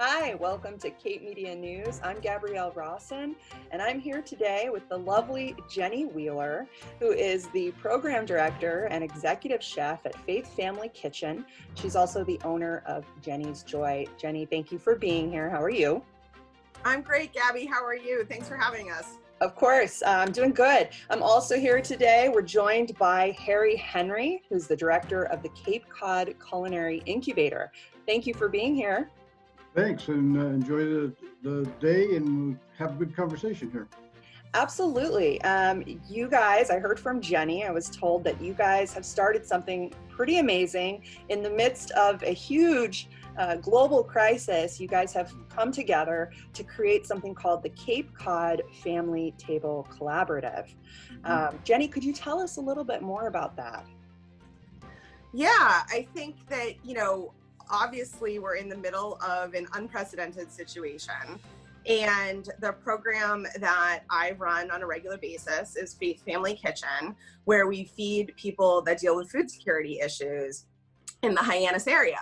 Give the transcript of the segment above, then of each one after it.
Hi, welcome to Cape Media News. I'm Gabrielle Rawson, and I'm here today with the lovely Jeni Wheeler, who is the program director and executive chef at Faith Family Kitchen. She's also the owner of Jeni's Joy. Jeni, thank you for being here. How are you? I'm great, Gabby. How are you? Thanks for having us. Of course, I'm doing good. I'm also here today. We're joined by Harry Henry, who's the director of the Cape Cod Culinary Incubator. Thank you for being here. Thanks, and enjoy the day and have a good conversation here. Absolutely. You guys, I heard from Jeni, I was told that you guys have started something pretty amazing in the midst of a huge global crisis. You guys have come together to create something called the Cape Cod Family Table Collaborative. Jeni, could you tell us a little bit more about that? Yeah, I think that, obviously we're in the middle of an unprecedented situation. And the program that I run on a regular basis is Faith Family Kitchen, where we feed people that deal with food security issues in the Hyannis area.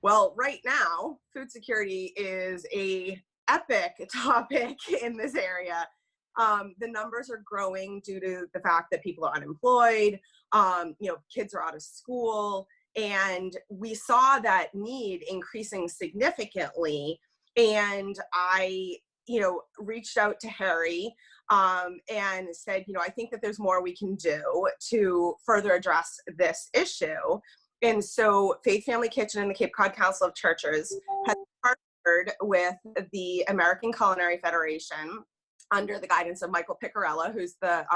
Well, right now, food security is an epic topic in this area. The numbers are growing due to the fact that people are unemployed, kids are out of school, and we saw that need increasing significantly. And I, reached out to Harry and said, I think that there's more we can do to further address this issue. And so Faith Family Kitchen and the Cape Cod Council of Churches has partnered with the American Culinary Federation under the guidance of Michael Picarella, who's the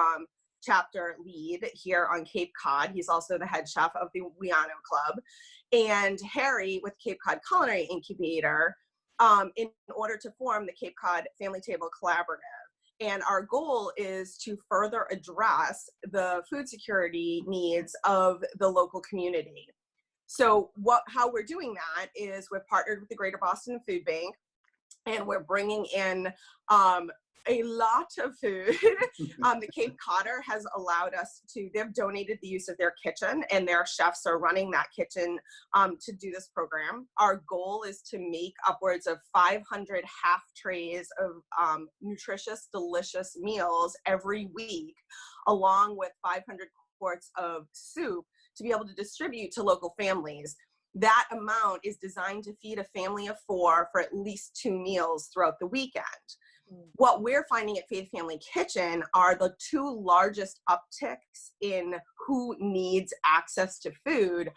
chapter lead here on Cape Cod. He's also the head chef of the Hyannis Club. And Harry with Cape Cod Culinary Incubator in order to form the Cape Cod Family Table Collaborative. And our goal is to further address the food security needs of the local community. So how we're doing that is we've partnered with the Greater Boston Food Bank, and we're bringing in a lot of food. The Cape Codder has allowed us they've donated the use of their kitchen, and their chefs are running that kitchen to do this program. Our goal is to make upwards of 500 half trays of nutritious, delicious meals every week, along with 500 quarts of soup to be able to distribute to local families. That amount is designed to feed a family of 4 for at least 2 meals throughout the weekend. What we're finding at Faith Family Kitchen are the 2 largest upticks in who needs access to food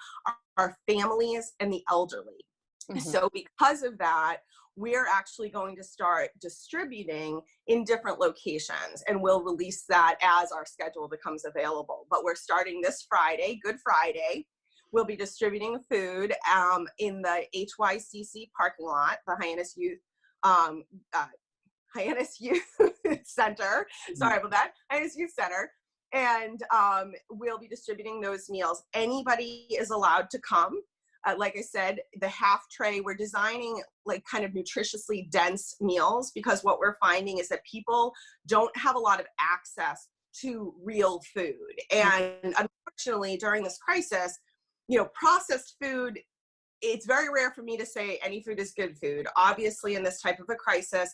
are families and the elderly. Mm-hmm. So because of that, we're actually going to start distributing in different locations, and we'll release that as our schedule becomes available. But we're starting this Friday, Good Friday. We'll be distributing food in the HYCC parking lot, the Hyannis Youth Center. Sorry about that, Hyannis Youth Center. And we'll be distributing those meals. Anybody is allowed to come. Like I said, the half tray, we're designing like kind of nutritiously dense meals, because what we're finding is that people don't have a lot of access to real food. And unfortunately, during this crisis, processed food, it's very rare for me to say any food is good food. Obviously, in this type of a crisis,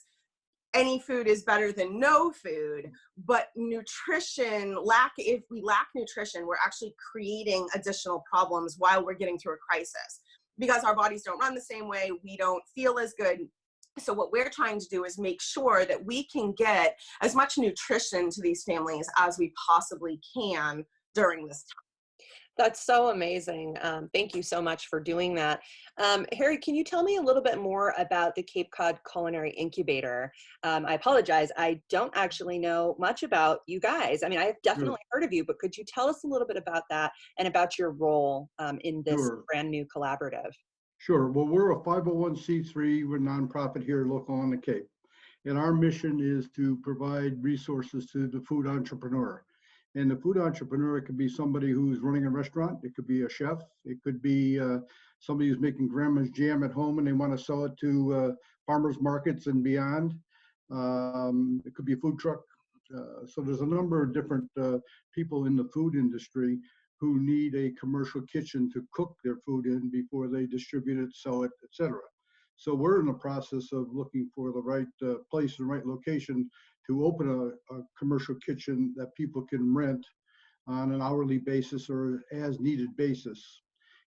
any food is better than no food, but if we lack nutrition, we're actually creating additional problems while we're getting through a crisis, because our bodies don't run the same way, we don't feel as good. So what we're trying to do is make sure that we can get as much nutrition to these families as we possibly can during this time. That's so amazing. Thank you so much for doing that. Harry, can you tell me a little bit more about the Cape Cod Culinary Incubator? I apologize, I don't actually know much about you guys. I mean, I've definitely heard of you, but could you tell us a little bit about that and about your role in this brand new collaborative? Sure. Well, we're a 501c3, we're a nonprofit here local on the Cape. And our mission is to provide resources to the food entrepreneur. And the food entrepreneur, it could be somebody who's running a restaurant. It could be a chef. It could be somebody who's making grandma's jam at home and they want to sell it to farmers markets and beyond. It could be a food truck. So there's a number of different people in the food industry who need a commercial kitchen to cook their food in before they distribute it, sell it, etc. So we're in the process of looking for the right place and right location to open a commercial kitchen that people can rent on an hourly basis or as needed basis.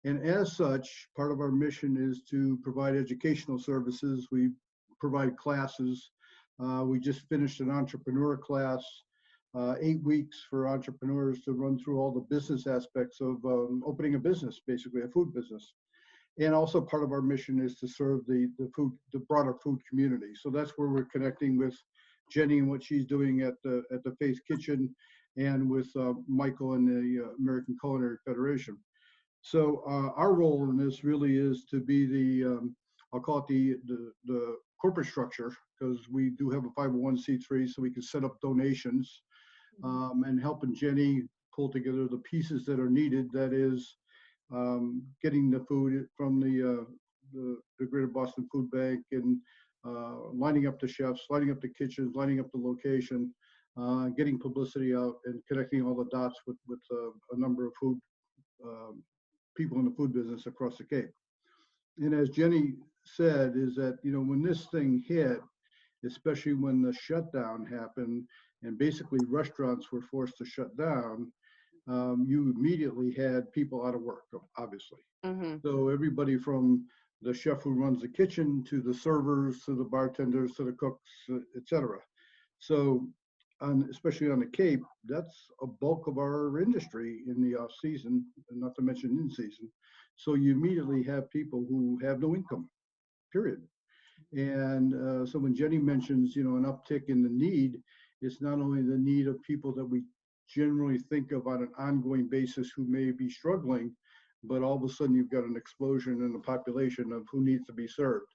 And as such, part of our mission is to provide educational services. We provide classes. We just finished an entrepreneur class, 8 weeks for entrepreneurs to run through all the business aspects of opening a business, basically a food business. And also part of our mission is to serve the broader food community. So that's where we're connecting with Jeni and what she's doing at the Faith Kitchen, and with Michael and the American Culinary Federation. So our role in this really is to be the, I'll call it the corporate structure, because we do have a 501c3, so we can set up donations and helping Jeni pull together the pieces that are needed. That is getting the food from the Greater Boston Food Bank, and lining up the chefs, lining up the kitchens, lining up the location, getting publicity out, and connecting all the dots with a number of food people in the food business across the Cape. And as Jeni said, is that, you know, when this thing hit, especially when the shutdown happened and basically restaurants were forced to shut down, you immediately had people out of work, obviously. Mm-hmm. So everybody from the chef who runs the kitchen to the servers to the bartenders to the cooks, etc. So especially on the Cape, that's a bulk of our industry in the off season, and not to mention in season. So you immediately have people who have no income, period. And so when Jeni mentions, you know, an uptick in the need, it's not only the need of people that we generally think of on an ongoing basis who may be struggling, but all of a sudden you've got an explosion in the population of who needs to be served.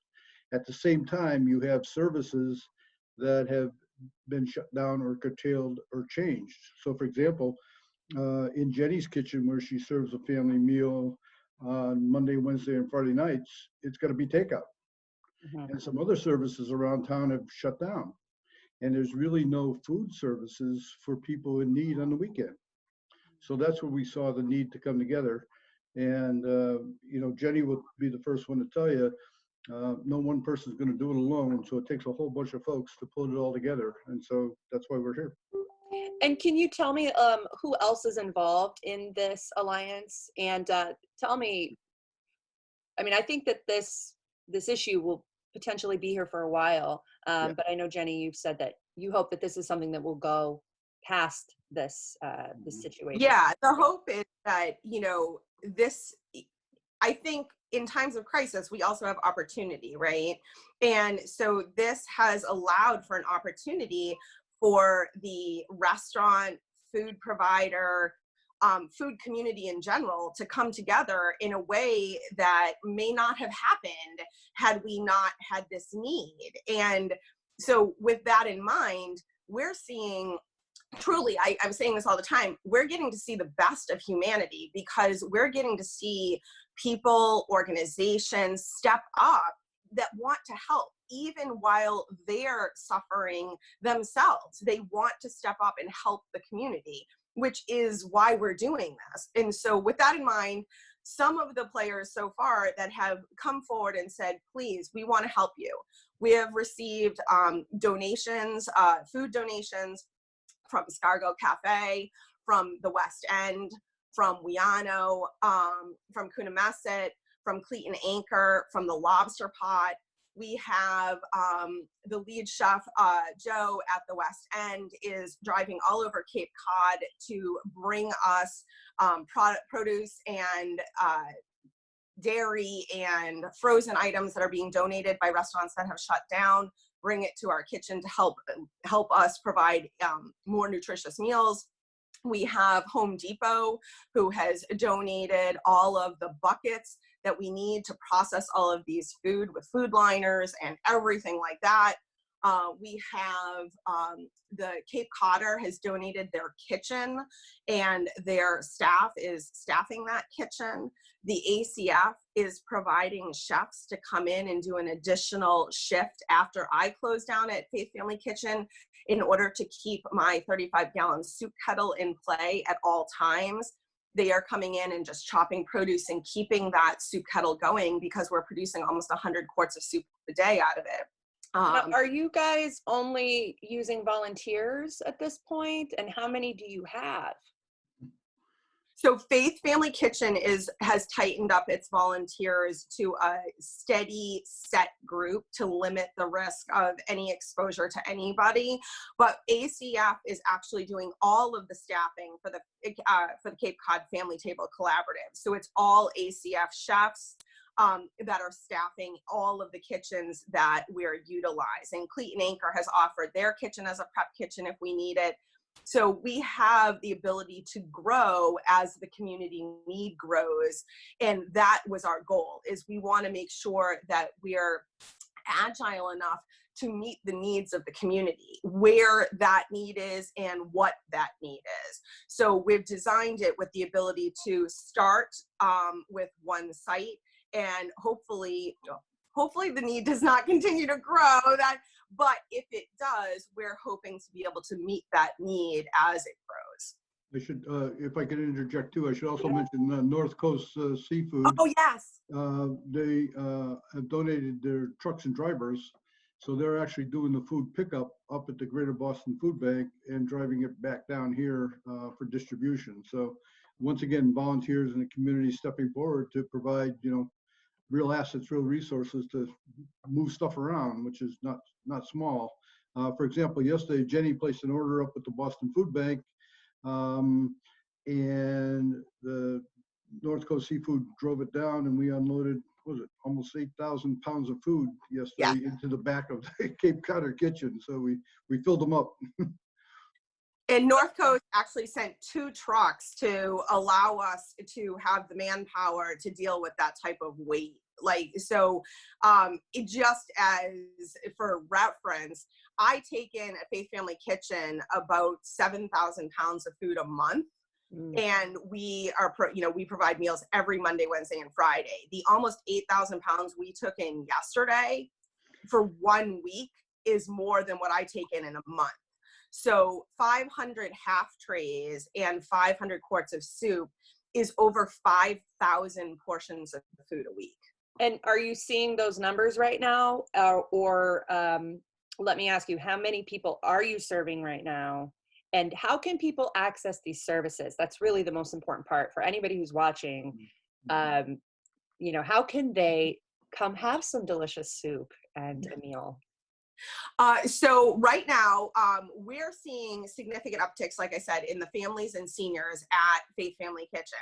At the same time, you have services that have been shut down or curtailed or changed. So for example, in Jeni's kitchen, where she serves a family meal on Monday, Wednesday, and Friday nights, it's got to be takeout. Mm-hmm. And some other services around town have shut down. And there's really no food services for people in need on the weekend. So that's where we saw the need to come together. And, you know, Jeni will be the first one to tell you, no one person is going to do it alone. So it takes a whole bunch of folks to pull it all together. And so that's why we're here. And can you tell me who else is involved in this alliance? And tell me, I mean, I think that this issue will potentially be here for a while. Yeah. But I know, Jeni, you've said that you hope that this is something that will go past this situation. Yeah, the hope is that, you know, this, I think in times of crisis, we also have opportunity, right? And so this has allowed for an opportunity for the restaurant, food provider, food community in general to come together in a way that may not have happened had we not had this need. And so with that in mind, we're seeing truly, I'm saying this all the time, we're getting to see the best of humanity, because we're getting to see people, organizations step up that want to help, even while they're suffering themselves. They want to step up and help the community, which is why we're doing this. And so with that in mind, some of the players so far that have come forward and said, please, we want to help you. We have received donations, food donations from Escargot Cafe, from the West End, from Hyannis, from Coonamessett, from Cleat and Anchor, from the Lobster Pot. We have the lead chef, Joe, at the West End is driving all over Cape Cod to bring us produce and dairy and frozen items that are being donated by restaurants that have shut down, bring it to our kitchen to help us provide more nutritious meals. We have Home Depot, who has donated all of the buckets that we need to process all of these food with food liners and everything like that. We have the Cape Codder has donated their kitchen, and their staff is staffing that kitchen. The ACF is providing chefs to come in and do an additional shift after I close down at Faith Family Kitchen in order to keep my 35-gallon soup kettle in play at all times. they are coming in and just chopping produce and keeping that soup kettle going, because we're producing almost 100 quarts of soup a day out of it. Now, are you guys only using volunteers at this point? And how many do you have? So Faith Family Kitchen has tightened up its volunteers to a steady set group to limit the risk of any exposure to anybody. But ACF is actually doing all of the staffing for the Cape Cod Family Table Collaborative. So it's all ACF chefs that are staffing all of the kitchens that we're utilizing. Cleat & Anchor has offered their kitchen as a prep kitchen if we need it. So we have the ability to grow as the community need grows. And that was our goal, is we want to make sure that we're agile enough to meet the needs of the community, where that need is and what that need is. So we've designed it with the ability to start with one site, and hopefully the need does not continue to grow. But if it does, we're hoping to be able to meet that need as it grows. I should, if I could interject too, I should also mention North Coast Seafood. Oh, yes. They have donated their trucks and drivers, so they're actually doing the food pickup up at the Greater Boston Food Bank and driving it back down here for distribution. So once again, volunteers in the community stepping forward to provide, real assets, real resources to move stuff around, which is not small. For example, yesterday, Jeni placed an order up at the Boston Food Bank, and the North Coast Seafood drove it down, and we unloaded, almost 8,000 pounds of food yesterday into the back of the Cape Codder kitchen. So we filled them up. And North Coast actually sent 2 trucks to allow us to have the manpower to deal with that type of weight. It just as for reference, I take in at Faith Family Kitchen about 7,000 pounds of food a month. And we provide meals every Monday, Wednesday, and Friday. The almost 8,000 pounds we took in yesterday for 1 week is more than what I take in a month. So 500 half trays and 500 quarts of soup is over 5,000 portions of food a week. And are you seeing those numbers right now? Or let me ask you, how many people are you serving right now? And how can people access these services? That's really the most important part for anybody who's watching. How can they come have some delicious soup and a meal? So right now, we're seeing significant upticks, like I said, in the families and seniors at Faith Family Kitchen.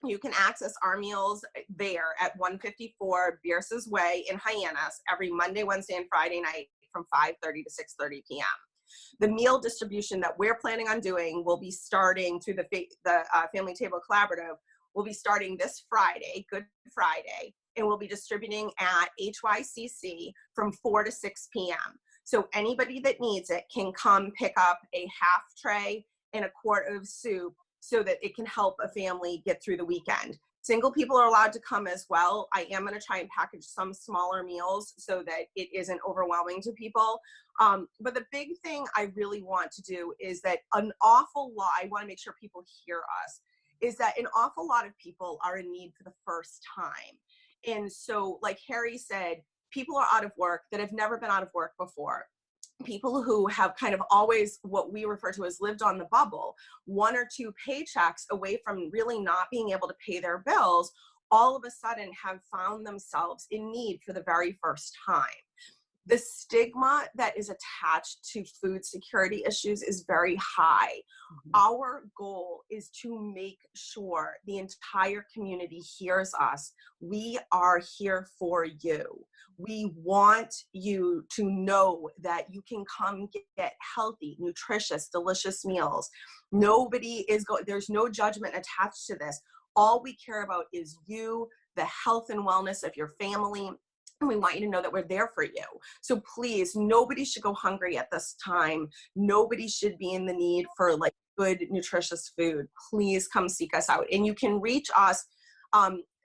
You can access our meals there at 154 Bierce's Way in Hyannis every Monday, Wednesday, and Friday night from 5:30 to 6:30 p.m. The meal distribution that we're planning on doing will be starting through the Family Table Collaborative. Will be starting this Friday, Good Friday, and we'll be distributing at HYCC from 4 to 6 p.m. So anybody that needs it can come pick up a half tray and a quart of soup so that it can help a family get through the weekend. Single people are allowed to come as well. I am going to try and package some smaller meals so that it isn't overwhelming to people. But the big thing I really want to do is that I want to make sure people hear us, is that an awful lot of people are in need for the first time. And so, like Harry said, people are out of work that have never been out of work before. People who have kind of always, what we refer to as lived on the bubble, 1 or 2 paychecks away from really not being able to pay their bills, all of a sudden have found themselves in need for the very first time. The stigma that is attached to food security issues is very high. Our goal is to make sure the entire community hears us. We are here for you. We want you to know that you can come get healthy, nutritious, delicious meals. There's no judgment attached to this. All we care about is you, the health and wellness of your family, and we want you to know that we're there for you. So please, nobody should go hungry at this time. Nobody should be in the need for good, nutritious food. Please come seek us out. And you can reach us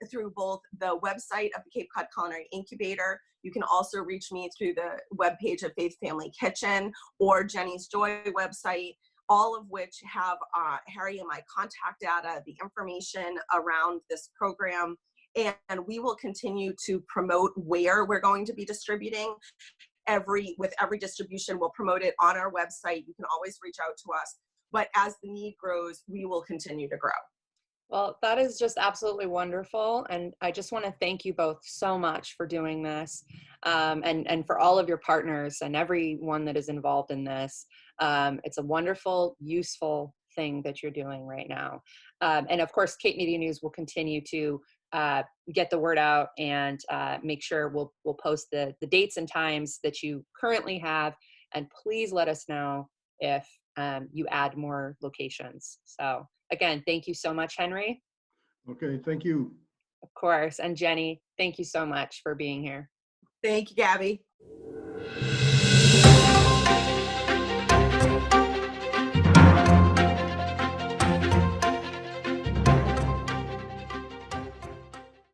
through both the website of the Cape Cod Culinary Incubator. You can also reach me through the webpage of Faith Family Kitchen or Jeni's Joy website. all of which have Harry and my contact data, the information around this program, and we will continue to promote where we're going to be distributing. With every distribution, we'll promote it on our website. You can always reach out to us. But as the need grows, we will continue to grow. Well, that is just absolutely wonderful. And I just want to thank you both so much for doing this, and for all of your partners and everyone that is involved in this. It's a wonderful, useful thing that you're doing right now. And of course, Cape Media News will continue to get the word out and make sure we'll post the dates and times that you currently have. And please let us know if you add more locations. So again, thank you so much, Henry. Okay, thank you. Of course. And Jeni, thank you so much for being here. Thank you, Gabby.